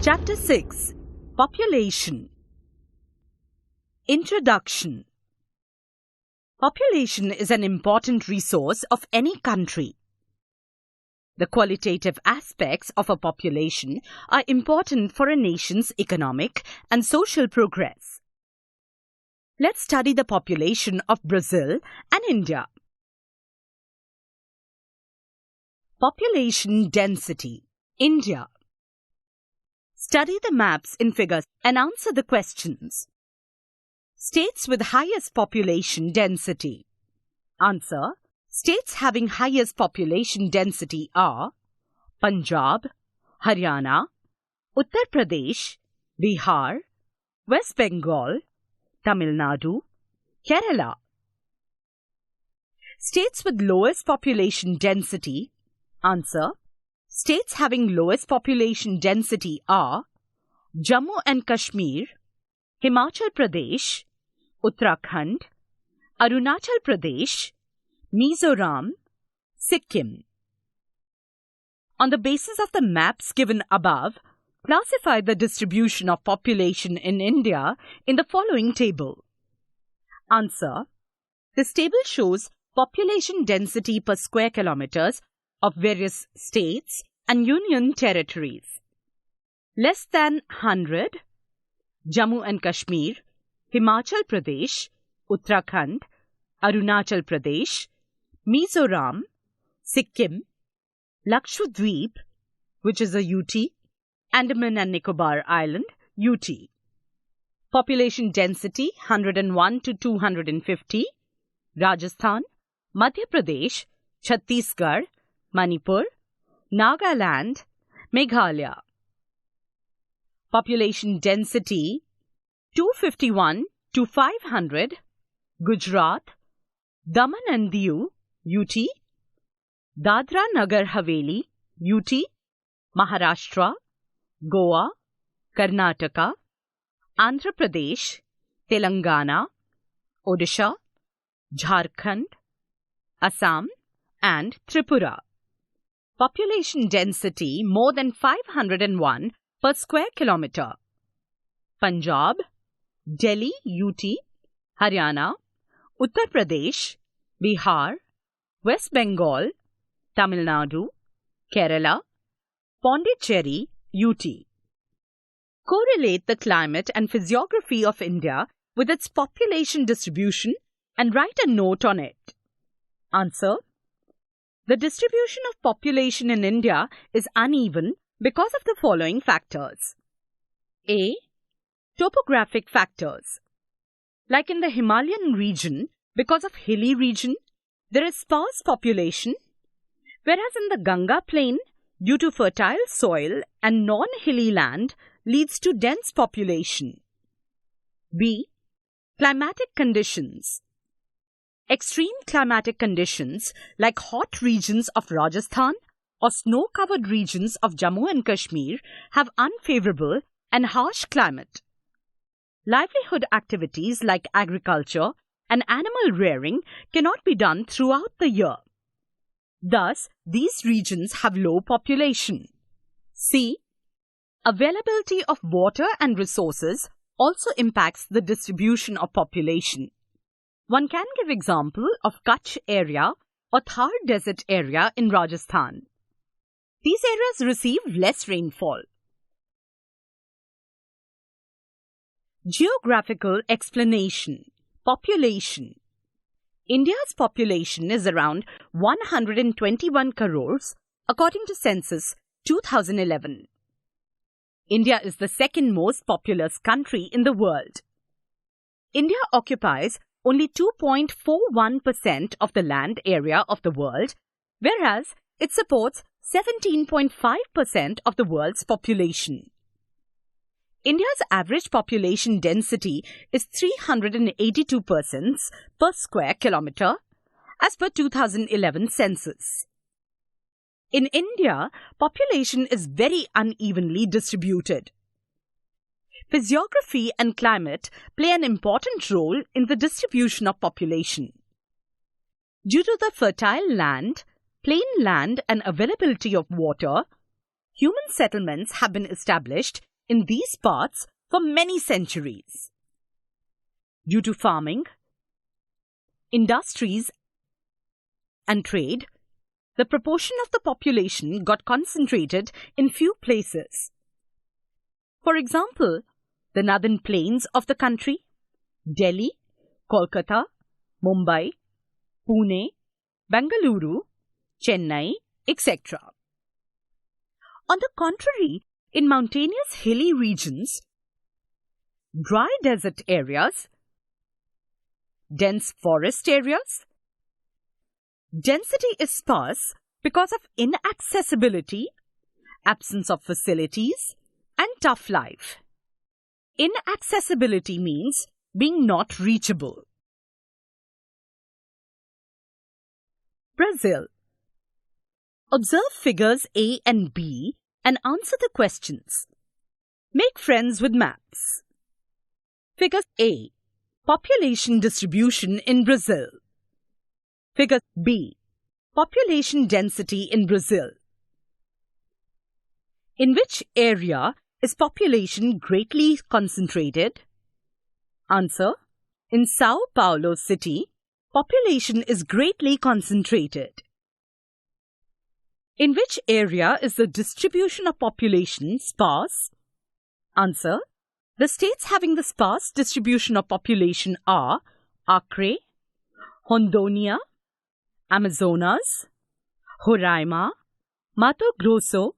Chapter 6 Population Introduction. Population is an important resource of any country. The qualitative aspects of a population are important for a nation's economic and social progress. Let's study the population of Brazil and India. Population density. India. Study the maps in figures and answer the questions. States with highest population density. Answer. States having highest population density are Punjab, Haryana, Uttar Pradesh, Bihar, West Bengal, Tamil Nadu, Kerala. States with lowest population density. Answer. States having lowest population density are Jammu and Kashmir, Himachal Pradesh, Uttarakhand, Arunachal Pradesh, Mizoram, Sikkim. On the basis of the maps given above, classify the distribution of population in India in the following table. Answer. This table shows population density per square kilometers of various states and union territories. Less than 100, Jammu and Kashmir, Himachal Pradesh, Uttarakhand, Arunachal Pradesh, Mizoram, Sikkim, Lakshadweep, which is a UT, Andaman and Nicobar Island, UT. Population density 101 to 250, Rajasthan, Madhya Pradesh, Chhattisgarh, Manipur, Nagaland, Meghalaya. Population density 251 to 500, Gujarat, Daman and Diu, UT, Dadra Nagar Haveli, UT, Maharashtra, Goa, Karnataka, Andhra Pradesh, Telangana, Odisha, Jharkhand, Assam and Tripura. Population density more than 501 per square kilometer. Punjab, Delhi, UT, Haryana, Uttar Pradesh, Bihar, West Bengal, Tamil Nadu, Kerala, Pondicherry, UT. Correlate the climate and physiography of India with its population distribution and write a note on it. Answer. The distribution of population in India is uneven because of the following factors. A. Topographic factors. Like in the Himalayan region, because of hilly region, there is sparse population, whereas in the Ganga plain, due to fertile soil and non-hilly land, leads to dense population. B. Climatic conditions. Extreme climatic conditions like hot regions of Rajasthan or snow-covered regions of Jammu and Kashmir have unfavorable and harsh climate. Livelihood activities like agriculture and animal rearing cannot be done throughout the year. Thus, these regions have low population. C. Availability of water and resources also impacts the distribution of population. One can give example of Kutch area or Thar desert area in Rajasthan. These areas receive less rainfall. Geographical explanation. Population. India's population is around 121 crores according to Census 2011. India is the second most populous country in the world. India occupies only 2.41% of the land area of the world, whereas it supports 17.5% of the world's population. India's average population density is 382 persons per square kilometer as per 2011 census. In India, population is very unevenly distributed. Physiography and climate play an important role in the distribution of population. Due to the fertile land, plain land and availability of water, human settlements have been established in these parts for many centuries. Due to farming, industries, and trade, the proportion of the population got concentrated in few places. For example, the northern plains of the country, Delhi, Kolkata, Mumbai, Pune, Bengaluru, Chennai, etc. On the contrary, in mountainous hilly regions, dry desert areas, dense forest areas, density is sparse because of inaccessibility, absence of facilities, and tough life. Inaccessibility means being not reachable. Brazil. Observe figures A and B and answer the questions. Make friends with maps. Figure A. Population distribution in Brazil. Figure B. Population density in Brazil. In which area is population greatly concentrated? Answer. In Sao Paulo city, population is greatly concentrated. In which area is the distribution of population sparse? Answer. The states having the sparse distribution of population are Acre, Rondônia, Amazonas, Roraima, Mato Grosso,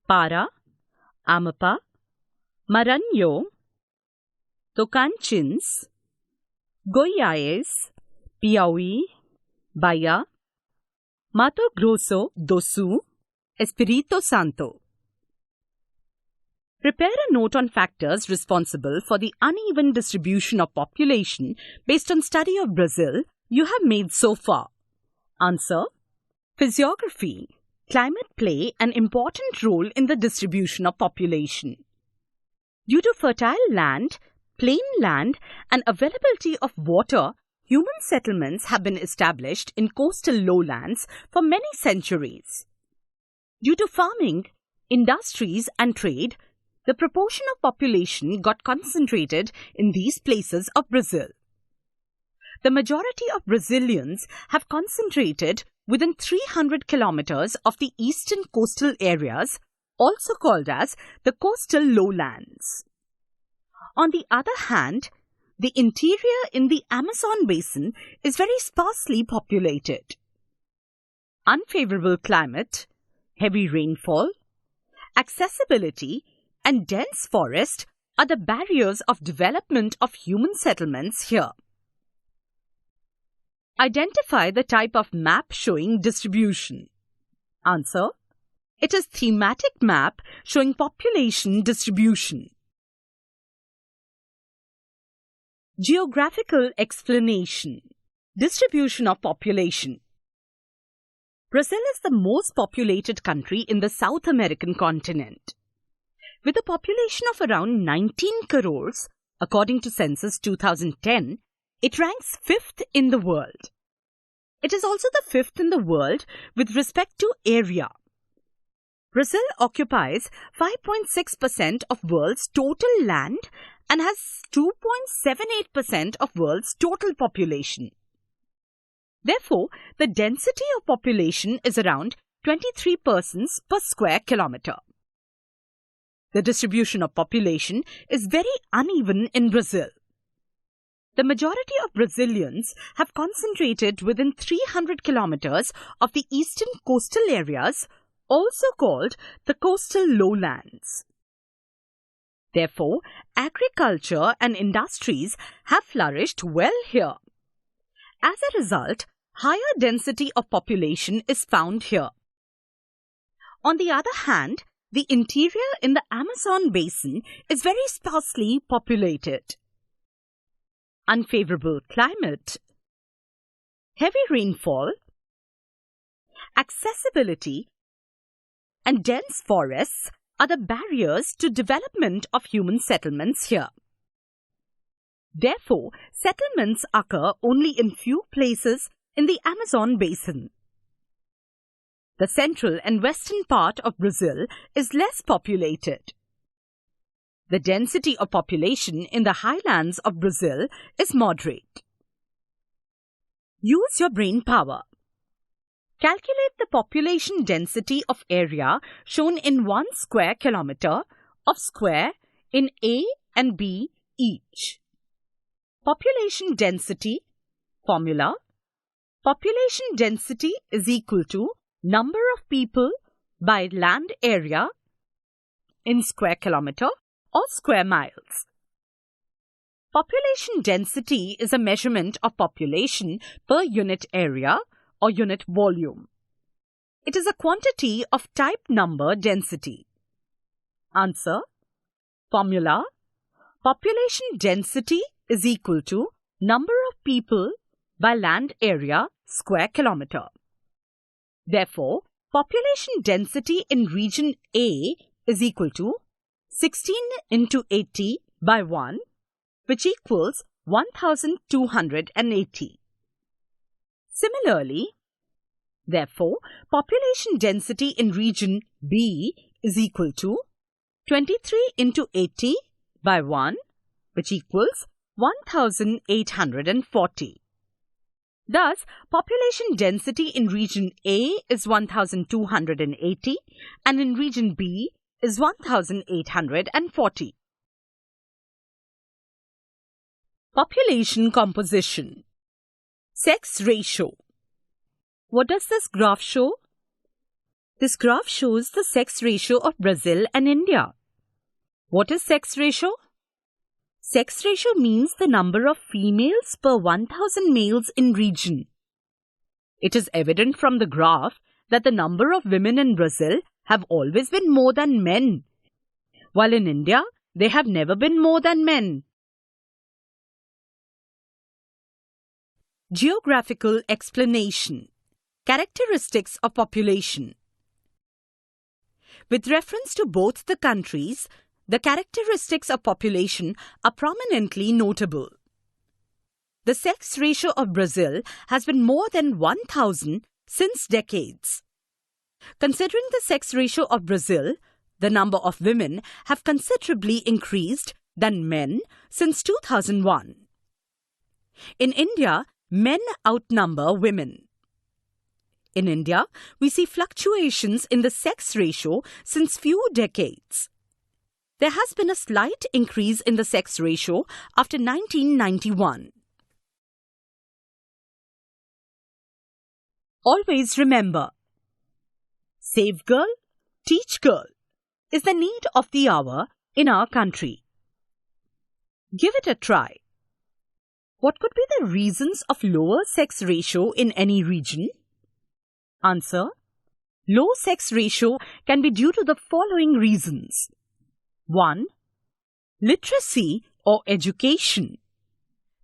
Para, Amapá, Maranhão, Tocantins, Goiás, Piauí, Bahia, Mato Grosso do Sul, Espírito Santo. Prepare a note on factors responsible for the uneven distribution of population based on study of Brazil you have made so far. Answer. Physiography. Climate play an important role in the distribution of population. Due to fertile land, plain land, and availability of water, human settlements have been established in coastal lowlands for many centuries. Due to farming, industries, and trade, the proportion of population got concentrated in these places of Brazil. The majority of Brazilians have concentrated within 300 kilometers of the eastern coastal areas, also called as the coastal lowlands. On the other hand, the interior in the Amazon basin is very sparsely populated. Unfavorable climate, heavy rainfall, accessibility, and dense forest are the barriers of development of human settlements here. Identify the type of map showing distribution. Answer. It is thematic map showing population distribution. Geographical explanation. Distribution of population. Brazil is the most populated country in the South American continent. With a population of around 19 crores, according to Census 2010, it ranks 5th in the world. It is also the 5th in the world with respect to area. Brazil occupies 5.6% of world's total land and has 2.78% of world's total population. Therefore, the density of population is around 23 persons per square kilometer. The distribution of population is very uneven in Brazil. The majority of Brazilians have concentrated within 300 kilometers of the eastern coastal areas, also called the coastal lowlands. Therefore, agriculture and industries have flourished well here. As a result, higher density of population is found here. On the other hand, the interior in the Amazon basin is very sparsely populated. Unfavorable climate, heavy rainfall, accessibility, and dense forests are the barriers to development of human settlements here. Therefore, settlements occur only in few places in the Amazon basin. The central and western part of Brazil is less populated. The density of population in the highlands of Brazil is moderate. Use your brain power. Calculate the population density of area shown in 1 square kilometer of square in A and B each. Population density formula. Population density is equal to number of people by land area in square kilometer or square miles. Population density is a measurement of population per unit area or unit volume. It is a quantity of type number density. Answer. Formula. Population density is equal to number of people by land area square kilometer. Therefore, population density in region A is equal to 16 into 80 by 1, which equals 1280. Similarly, therefore, population density in region B is equal to 23 into 80 by 1, which equals 1840. Thus, population density in region A is 1280 and in region B is 1840. Population composition. Sex ratio. What does this graph show? This graph shows the sex ratio of Brazil and India. What is sex ratio? Sex ratio means the number of females per 1000 males in region. It is evident from the graph that the number of women in Brazil have always been more than men, while in India they have never been more than men. Geographical explanation. Characteristics of population. With reference to both the countries, the characteristics of population are prominently notable. The sex ratio of Brazil has been more than 1000 since decades. Considering the sex ratio of Brazil, the number of women have considerably increased than men since 2001. In India, men outnumber women. In India, we see fluctuations in the sex ratio since few decades. There has been a slight increase in the sex ratio after 1991. Always remember, save girl, teach girl is the need of the hour in our country. Give it a try. What could be the reasons of lower sex ratio in any region? Answer. Low sex ratio can be due to the following reasons. 1. Literacy or education.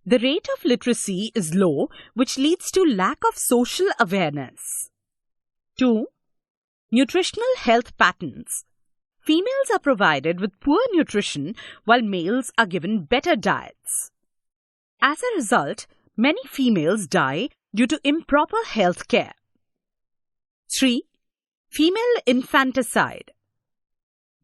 The rate of literacy is low, which leads to lack of social awareness. 2. Nutritional health patterns. Females are provided with poor nutrition while males are given better diets. As a result, many females die due to improper health care. 3. Female infanticide.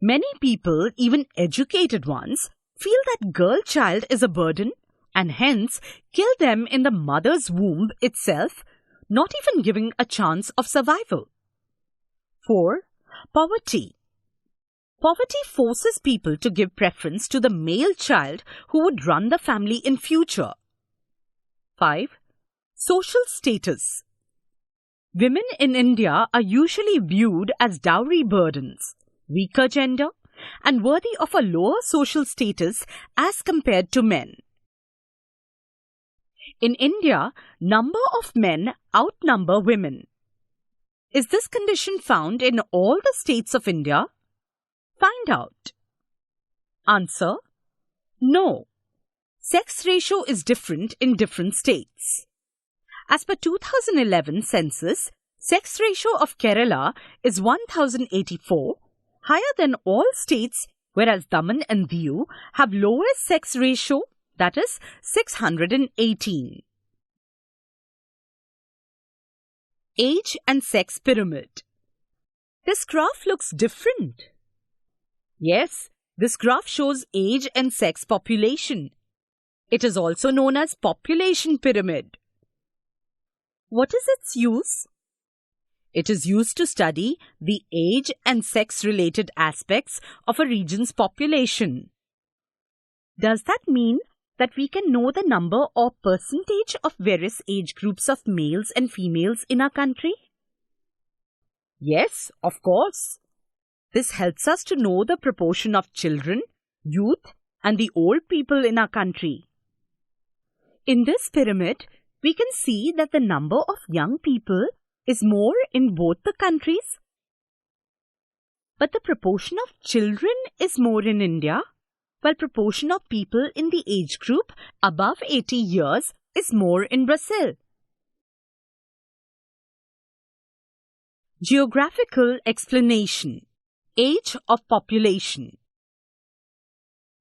Many people, even educated ones, feel that girl child is a burden and hence kill them in the mother's womb itself, not even giving a chance of survival. 4. Poverty. Poverty forces people to give preference to the male child who would run the family in future. 5. Social status. Women in India are usually viewed as dowry burdens, weaker gender, and worthy of a lower social status as compared to men. In India, number of men outnumber women. Is this condition found in all the states of India? Find out. Answer. No. Sex ratio is different in different states. As per 2011 census, sex ratio of Kerala is 1084, higher than all states, whereas Daman and Diu have lowest sex ratio, that is 618. Age and sex pyramid. This graph looks different. Yes, This graph shows age and sex population. It is also known as population pyramid. What is its use? It is used to study the age and sex-related aspects of a region's population. Does that mean that we can know the number or percentage of various age groups of males and females in our country? Yes, of course. This helps us to know the proportion of children, youth, and the old people in our country. In this pyramid, we can see that the number of young people is more in both the countries, but the proportion of children is more in India, while proportion of people in the age group above 80 years is more in Brazil. Geographical explanation. Age of population.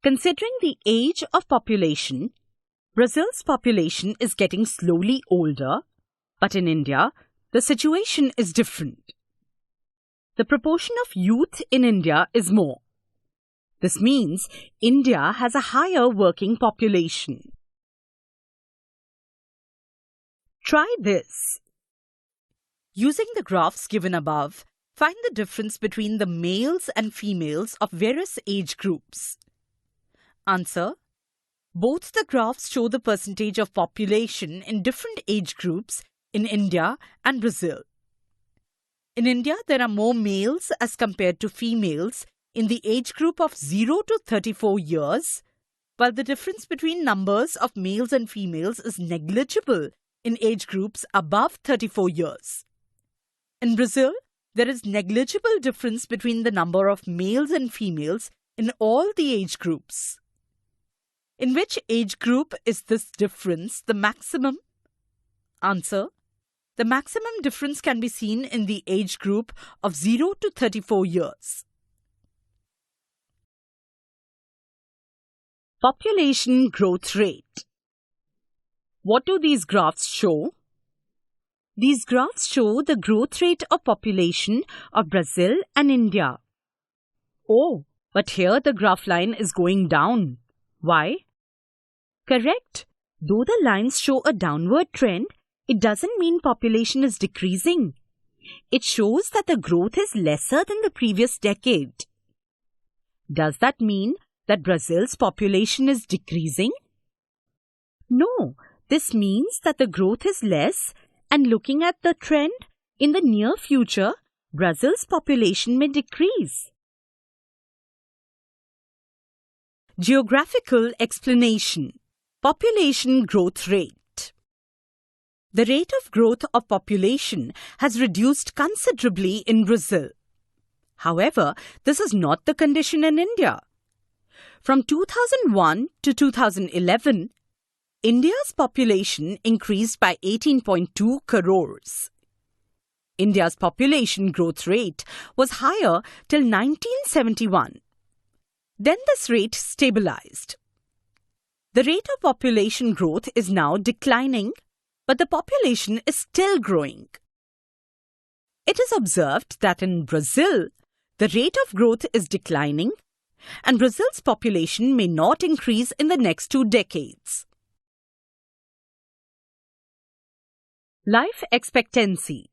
Considering the age of population, Brazil's population is getting slowly older, but in India, the situation is different. The proportion of youth in India is more. This means India has a higher working population. Try this. Using the graphs given above, find the difference between the males and females of various age groups. Answer. Both the graphs show the percentage of population in different age groups in India and Brazil. In India, there are more males as compared to females in the age group of 0 to 34 years, while the difference between numbers of males and females is negligible in age groups above 34 years. In Brazil, there is negligible difference between the number of males and females in all the age groups. In which age group is this difference the maximum? Answer. The maximum difference can be seen in the age group of 0 to 34 years. Population growth rate. What do these graphs show? These graphs show the growth rate of population of Brazil and India. Oh, but here the graph line is going down. Why? Correct. Though the lines show a downward trend, it doesn't mean population is decreasing. It shows that the growth is lesser than the previous decade. Does that mean that Brazil's population is decreasing? No, this means that the growth is less, and looking at the trend, in the near future, Brazil's population may decrease. Geographical explanation. Population growth rate. The rate of growth of population has reduced considerably in Brazil. However, this is not the condition in India. From 2001 to 2011, India's population increased by 18.2 crores. India's population growth rate was higher till 1971. Then this rate stabilized. The rate of population growth is now declining, but the population is still growing. It is observed that in Brazil, the rate of growth is declining, and Brazil's population may not increase in the next 2 decades. Life expectancy.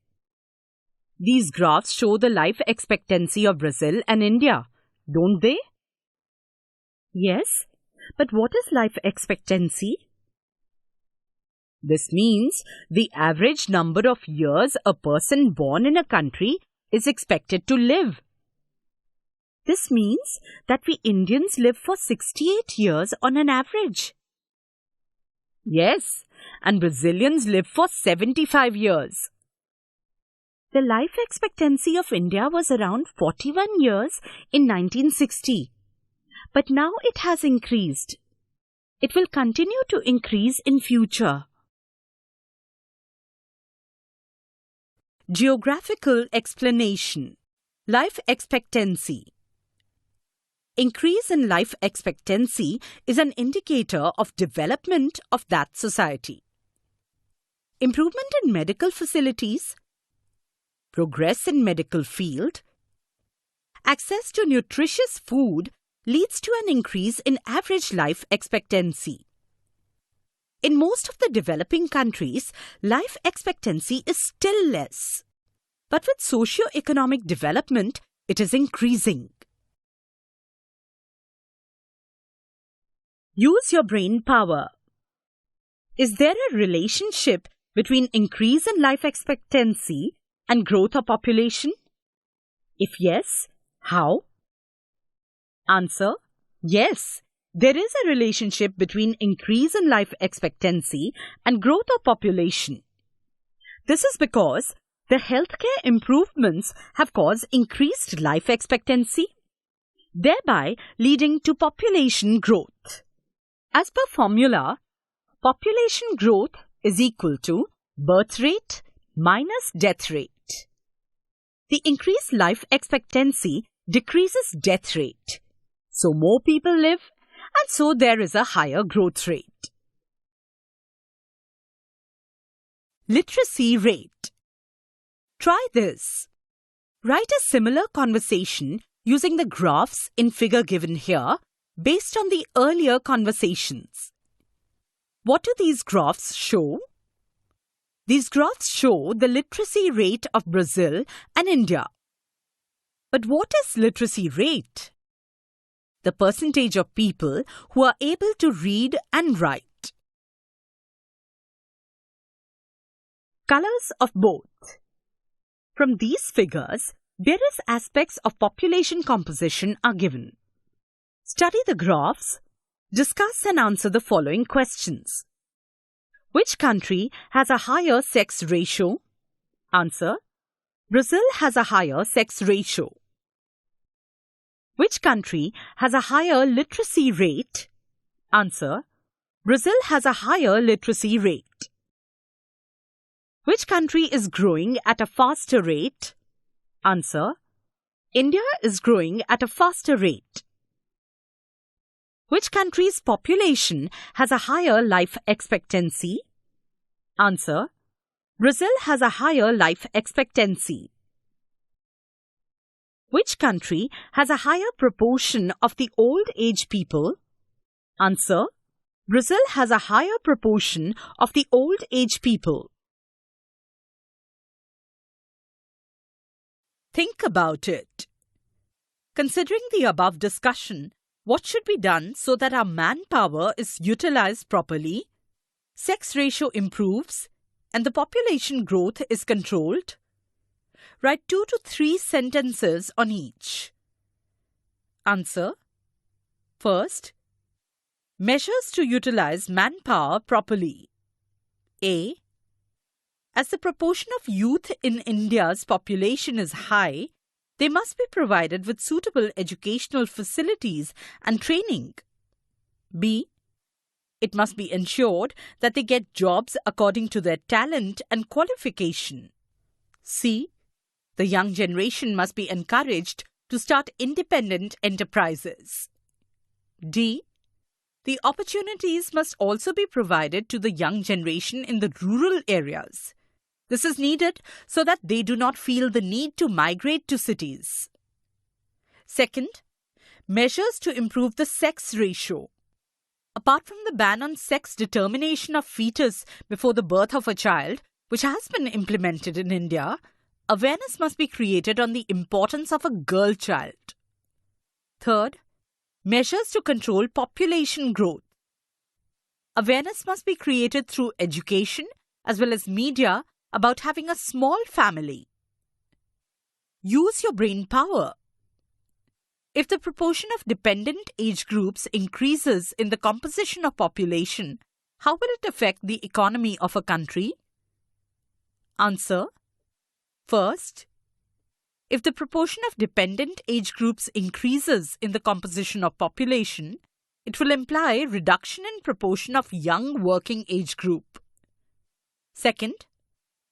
These graphs show the life expectancy of Brazil and India, don't they? Yes, but what is life expectancy? This means the average number of years a person born in a country is expected to live. This means that we Indians live for 68 years on an average. Yes, and Brazilians live for 75 years. The life expectancy of India was around 41 years in 1960. But now it has increased. It will continue to increase in future. Geographical explanation. Life expectancy. Increase in life expectancy is an indicator of development of that society. Improvement in medical facilities, progress in medical field, access to nutritious food leads to an increase in average life expectancy. In most of the developing countries, life expectancy is still less. But with socio-economic development, it is increasing. Use your brain power. Is there a relationship between increase in life expectancy and growth of population? If yes, how? Answer: yes, there is a relationship between increase in life expectancy and growth of population. This is because the healthcare improvements have caused increased life expectancy, thereby leading to population growth. As per formula, population growth is equal to birth rate minus death rate. The increased life expectancy decreases death rate, so more people live, and so there is a higher growth rate. Literacy rate. Try this. Write a similar conversation using the graphs in figure given here based on the earlier conversations. What do these graphs show? These graphs show the literacy rate of Brazil and India. But what is literacy rate? The percentage of people who are able to read and write. Colors of both. From these figures, various aspects of population composition are given. Study the graphs. Discuss and answer the following questions. Which country has a higher sex ratio? Answer: Brazil has a higher sex ratio. Which country has a higher literacy rate? Answer: Brazil has a higher literacy rate. Which country is growing at a faster rate? Answer: India is growing at a faster rate. Which country's population has a higher life expectancy? Answer: Brazil has a higher life expectancy. Which country has a higher proportion of the old age people? Answer: Brazil has a higher proportion of the old age people. Think about it. Considering the above discussion, what should be done so that our manpower is utilized properly, sex ratio improves, and the population growth is controlled? Write 2 to 3 sentences on each. Answer. First, measures to utilize manpower properly. A. As the proportion of youth in India's population is high, they must be provided with suitable educational facilities and training. B. It must be ensured that they get jobs according to their talent and qualification. C. The young generation must be encouraged to start independent enterprises. D. The opportunities must also be provided to the young generation in the rural areas. This is needed so that they do not feel the need to migrate to cities. Second, measures to improve the sex ratio. Apart from the ban on sex determination of fetus before the birth of a child, which has been implemented in India, awareness must be created on the importance of a girl child. Third, measures to control population growth. Awareness must be created through education as well as media about having a small family. Use your brain power. If the proportion of dependent age groups increases in the composition of population, how will it affect the economy of a country? Answer. First, if the proportion of dependent age groups increases in the composition of population, it will imply reduction in proportion of young working age group. Second,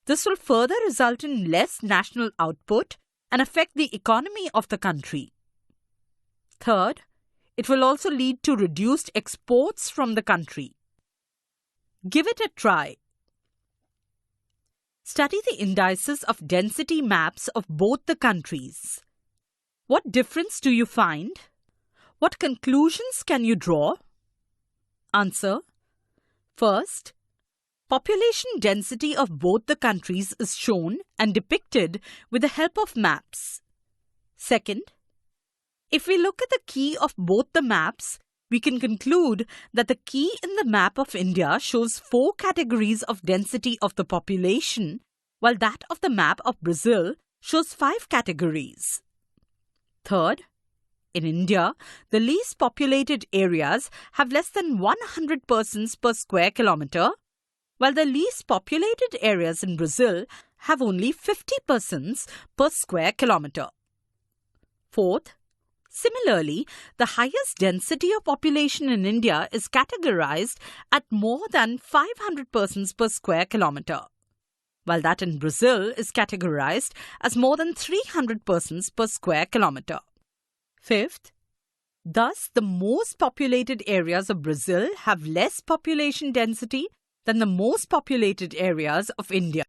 this will further result in less national output and affect the economy of the country. Third, it will also lead to reduced exports from the country. Give it a try. Study the indices of density maps of both the countries. What difference do you find? What conclusions can you draw? Answer. First, population density of both the countries is shown and depicted with the help of maps. Second, if we look at the key of both the maps, we can conclude that the key in the map of India shows 4 categories of density of the population, while that of the map of Brazil shows 5 categories. Third, in India, the least populated areas have less than 100 persons per square kilometre, while the least populated areas in Brazil have only 50 persons per square kilometre. Fourth, similarly, the highest density of population in India is categorized at more than 500 persons per square kilometre, while that in Brazil is categorized as more than 300 persons per square kilometre. Fifth, thus the most populated areas of Brazil have less population density than the most populated areas of India.